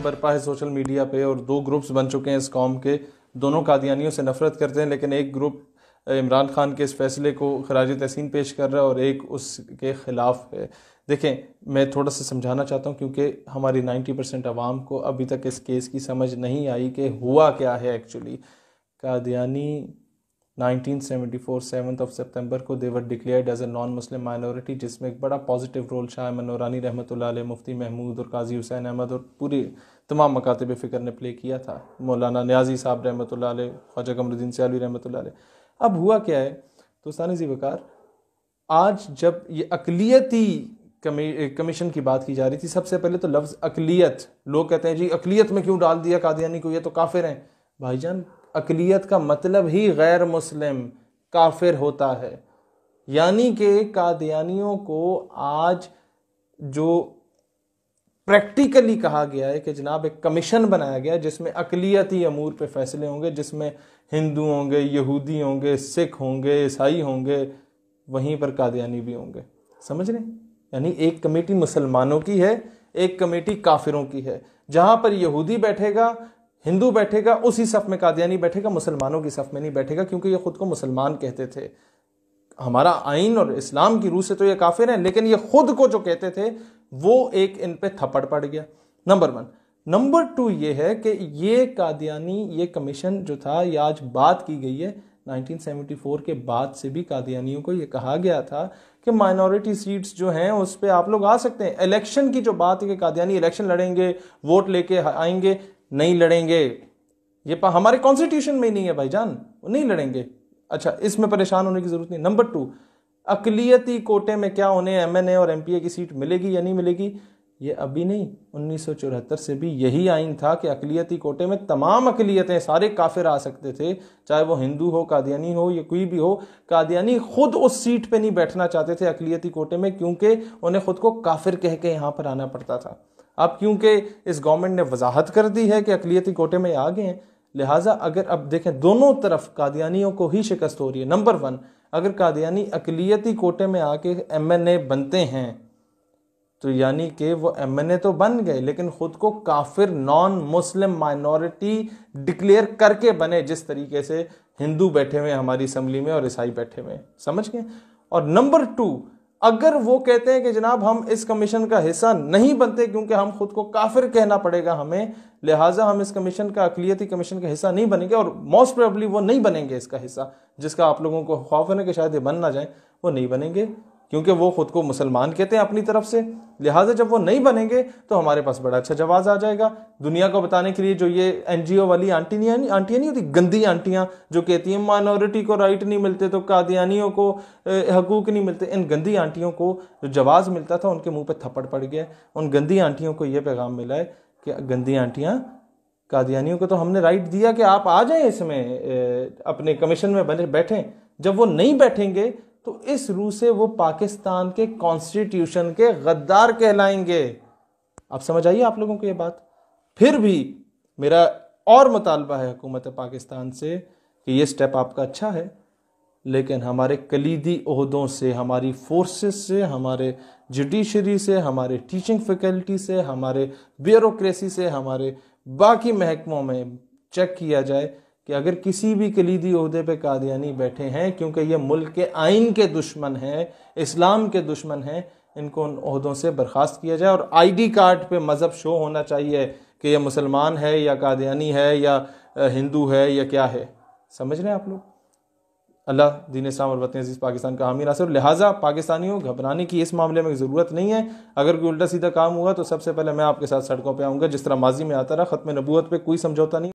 बरपा है social media पे और दो ग्रुप्स बन चुके हैं इस कौम के। दोनों कादियानियों से नफरत करते हैं, लेकिन एक ग्रुप इमरान खान के इस फैसले को खराज तहसीन पेश कर रहा है और एक उसके ख़िलाफ़ है। देखें, मैं थोड़ा सा समझाना चाहता हूँ क्योंकि हमारी 90% आवाम को अभी तक इस केस की समझ नहीं आई कि हुआ क्या है एक्चुअली। कादियानी 1974 7 सितंबर को they were declared as a non Muslim minority, जिसमें एक बड़ा पॉजिटिव रोल शाह अहमद नूरानी रहमतुल्लाह अलैह, मुफ्ती महमूद और काजी हुसैन अहमद और पूरी तमाम मकातिब फ़िक्र ने प्ले किया था, मौलाना न्याजी साहब रहमतुल्लाह अलैह, ख्वाजा कमरुद्दीन सियालवी रहमतुल्लाह अलैह। अब हुआ क्या है दोस्तान ज़ी वकार, आज जब ये अक़लियती कमीशन की बात की जा रही थी, सबसे पहले तो लफ्ज़ अक़लियत, लोग कहते हैं जी अक़लियत में क्यों डाल दिया कादियानी को, ये तो काफिर हैं। भाईजान, अक़लियत का मतलब ही गैर मुस्लिम काफिर होता है। यानी कि कादियानियों को आज जो प्रैक्टिकली कहा गया है कि जनाब एक कमीशन बनाया गया है जिसमें अक़लियती अमूर पे फैसले होंगे, जिसमें हिंदू होंगे, यहूदी होंगे, सिख होंगे, ईसाई होंगे, वहीं पर कादियानी भी होंगे। समझ रहे हैं? यानी एक कमेटी मुसलमानों की है, एक कमेटी काफिरों की है। जहां पर यहूदी बैठेगा, हिंदू बैठेगा, उसी सफ में कादियानी बैठेगा, मुसलमानों की सफ में नहीं बैठेगा, क्योंकि ये खुद को मुसलमान कहते थे। हमारा आइन और इस्लाम की रूह से तो ये काफिर हैं, लेकिन ये खुद को जो कहते थे वो एक इन पे थप्पड़ पड़ गया, नंबर 1। नंबर 2 ये है कि ये कादियानी, ये कमीशन जो था, ये आज बात की गई है 1974 के बाद से भी कादियानियों को ये कहा गया था कि माइनॉरिटी सीट्स जो हैं उस पर आप लोग आ सकते हैं। इलेक्शन की जो बात है कि कादियानी इलेक्शन लड़ेंगे, वोट लेके आएंगे, नहीं लड़ेंगे, ये हमारे कॉन्स्टिट्यूशन में ही नहीं है भाईजान, वो नहीं लड़ेंगे। अच्छा, इसमें परेशान होने की जरूरत नहीं। नंबर 2, अक़लियती कोटे में क्या उन्हें एमएनए और एमपीए की सीट मिलेगी या नहीं मिलेगी, ये अभी नहीं, 1974 से भी यही आइन था कि अक़लियती कोटे में तमाम अक़लियतें, सारे काफिर आ सकते थे, चाहे वो हिंदू हो, कादियानी हो या कोई भी हो। कादियानी खुद उस सीट पे नहीं बैठना चाहते थे अक़लियती कोटे में, क्योंकि उन्हें खुद को काफिर कह के यहाँ पर आना पड़ता था। अब क्योंकि इस गवर्नमेंट ने वजाहत कर दी है कि अक़लियती कोटे में आ गए हैं, लिहाजा अगर अब देखें दोनों तरफ कादियानियों को ही शिकस्त हो रही है। नंबर 1, अगर कादियानी अक़लियती कोटे में आके एमएनए बनते हैं तो यानी कि वो एमएनए तो बन गए, लेकिन खुद को काफिर नॉन मुस्लिम माइनॉरिटी डिक्लेयर करके बने, जिस तरीके से हिंदू बैठे हुए हमारी असम्बली में और ईसाई बैठे हुए, समझ गए। और नंबर 2, अगर वो कहते हैं कि जनाब हम इस कमीशन का हिस्सा नहीं बनते क्योंकि हम खुद को काफिर कहना पड़ेगा हमें, लिहाजा हम इस कमीशन का, अक़लियती कमीशन का हिस्सा नहीं बनेंगे, और मोस्ट प्रोबेबली वो नहीं बनेंगे इसका हिस्सा, जिसका आप लोगों को खौफ है ना कि शायद ये बन ना जाए, वो नहीं बनेंगे क्योंकि वो खुद को मुसलमान कहते हैं अपनी तरफ से। लिहाजा जब वो नहीं बनेंगे तो हमारे पास बड़ा अच्छा जवाब आ जाएगा दुनिया को बताने के लिए। जो ये एनजीओ वाली आंटियां नहीं होती, गंदी आंटियां जो कहती हैं माइनॉरिटी को राइट नहीं मिलते तो कादियानियों को हकूक नहीं मिलते, इन गंदी आंटियों को जो जवाब मिलता था उनके मुंह पे थप्पड़ पड़ गया। उन गंदी आंटियों को यह पैगाम मिला है कि गंदी आंटियां, कादियानियों को तो हमने राइट दिया कि आप आ जाएं इसमें, अपने कमीशन में बैठें। जब वो नहीं बैठेंगे तो इस रूह से वो पाकिस्तान के कॉन्स्टिट्यूशन के गद्दार कहलाएंगे। आप समझ आइए आप लोगों को ये बात। फिर भी मेरा और मुतालबा है हुकूमत पाकिस्तान से कि ये स्टेप आपका अच्छा है, लेकिन हमारे कलीदी ओहदों से, हमारी फोर्सेस से, हमारे जुडिशरी से, हमारे टीचिंग फैकल्टी से, हमारे ब्यूरोक्रेसी से, हमारे बाकी महकमों में चेक किया जाए कि अगर किसी भी कलीदी ओहदे पे कादियानी बैठे हैं, क्योंकि ये मुल्क के आइन के दुश्मन हैं, इस्लाम के दुश्मन हैं, इनको उन ओहदों से बर्खास्त किया जाए। और आईडी कार्ड पे मज़हब शो होना चाहिए कि यह मुसलमान है या कादियानी है या हिंदू है या क्या है। समझ रहे हैं आप लोग? अल्लाह दीन इस्लाम और वतन अज़ीज़ पाकिस्तान का हामी नासिर। लिहाजा पाकिस्तानियों घबराने की इस मामले में ज़रूरत नहीं है। अगर कोई उल्टा सीधा काम हुआ तो सबसे पहले मैं आपके साथ सड़कों पे आऊँगा, जिस तरह माजी में आता रहा। ख़त्म नबूवत पे कोई समझौता नहीं।